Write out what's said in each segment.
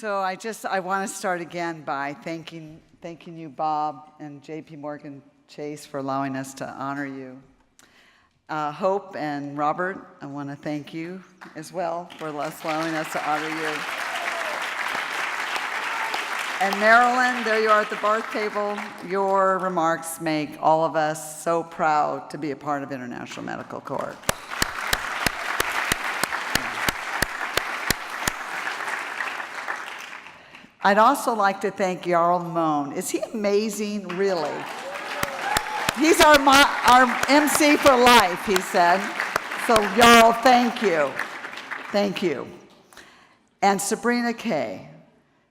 So I want to start again by thanking you, Bob and J.P. Morgan Chase, for allowing us to honor you. Hope and Robert, I want to thank you as well for allowing us to honor you. And Marilyn, there you are at the bar table. Your remarks make all of us so proud to be a part of International Medical Corps. I'd also like to thank Jarl Moan. Is he amazing, really? He's our MC for life, he said. So Jarl, thank you. Thank you. And Sabrina Kay.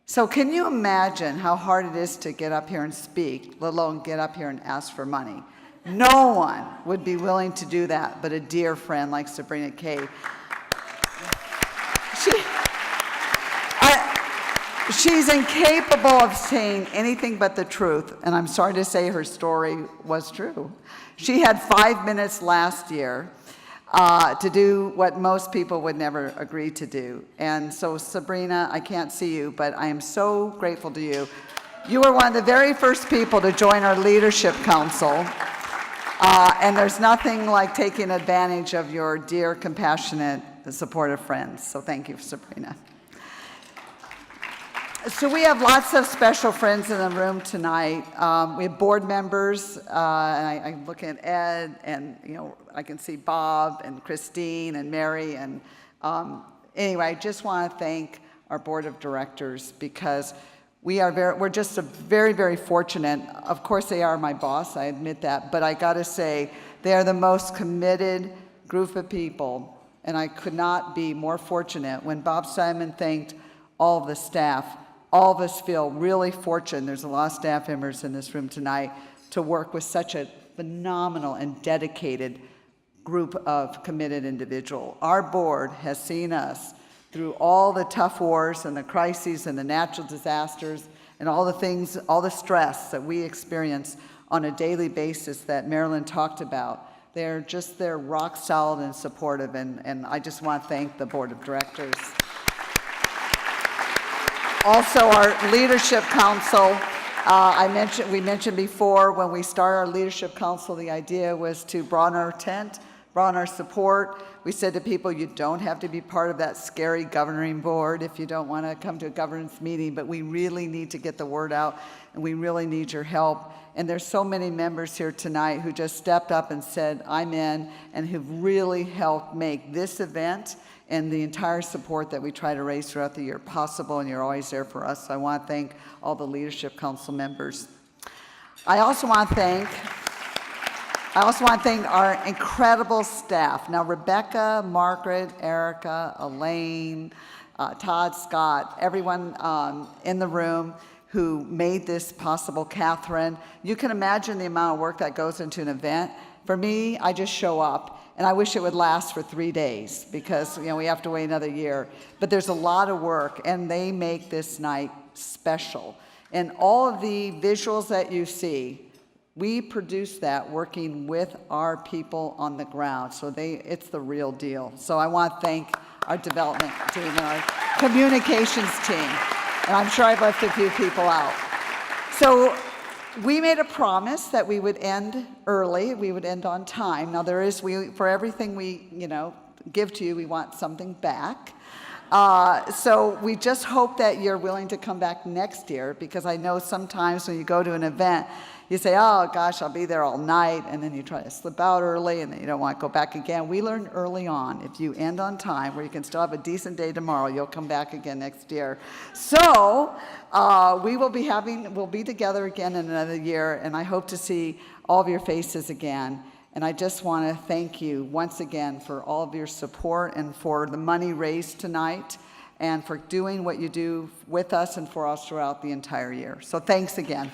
So can you imagine how hard it is to get up here and speak, let alone get up here and ask for money? No one would be willing to do that but a dear friend like Sabrina Kay. She's incapable of saying anything but the truth, and I'm sorry to say her story was true. She had 5 minutes last year to do what most people would never agree to do. And so, Sabrina, I can't see you, but I am so grateful to you. You were one of the very first people to join our leadership council, and there's nothing like taking advantage of your dear, compassionate, supportive friends. So thank you, Sabrina. So we have lots of special friends in the room tonight. We have board members, and I'm looking at Ed, and I can see Bob and Christine and Mary, and anyway, I just want to thank our board of directors because we're just very, very fortunate. Of course, they are my boss, I admit that, but I got to say they are the most committed group of people, and I could not be more fortunate. When Bob Simon thanked all of the staff, all of us feel really fortunate, there's a lot of staff members in this room tonight, to work with such a phenomenal and dedicated group of committed individuals. Our board has seen us through all the tough wars and the crises and the natural disasters and all the things, all the stress that we experience on a daily basis that Marilyn talked about. They're rock solid and supportive, and I just want to thank the board of directors. Also, our leadership council, we mentioned before, when we started our leadership council, the idea was to broaden our tent, broaden our support. We said to people, you don't have to be part of that scary governing board if you don't want to come to a governance meeting, but we really need to get the word out, and we really need your help. And there's so many members here tonight who just stepped up and said, I'm in, and who've really helped make this event and the entire support that we try to raise throughout the year possible, and you're always there for us. So I want to thank all the leadership council members. I also want to thank our incredible staff. Now, Rebecca, Margaret, Erica, Elaine, Todd, Scott, everyone in the room who made this possible. Catherine, you can imagine the amount of work that goes into an event. For me, I just show up. And I wish it would last for 3 days because we have to wait another year. But there's a lot of work, and they make this night special. And all of the visuals that you see, we produce that working with our people on the ground. So it's the real deal. So I want to thank our development team and our communications team. And I'm sure I've left a few people out. So we made a promise that we would end early, we would end on time. Now for everything we give to you, we want something back. So we just hope that you're willing to come back next year, because I know sometimes when you go to an event, you say, oh gosh, I'll be there all night, and then you try to slip out early, and then you don't want to go back again. We learned early on, if you end on time, where you can still have a decent day tomorrow, you'll come back again next year. So we'll be together again in another year, and I hope to see all of your faces again. And I just want to thank you once again for all of your support and for the money raised tonight and for doing what you do with us and for us throughout the entire year. So thanks again.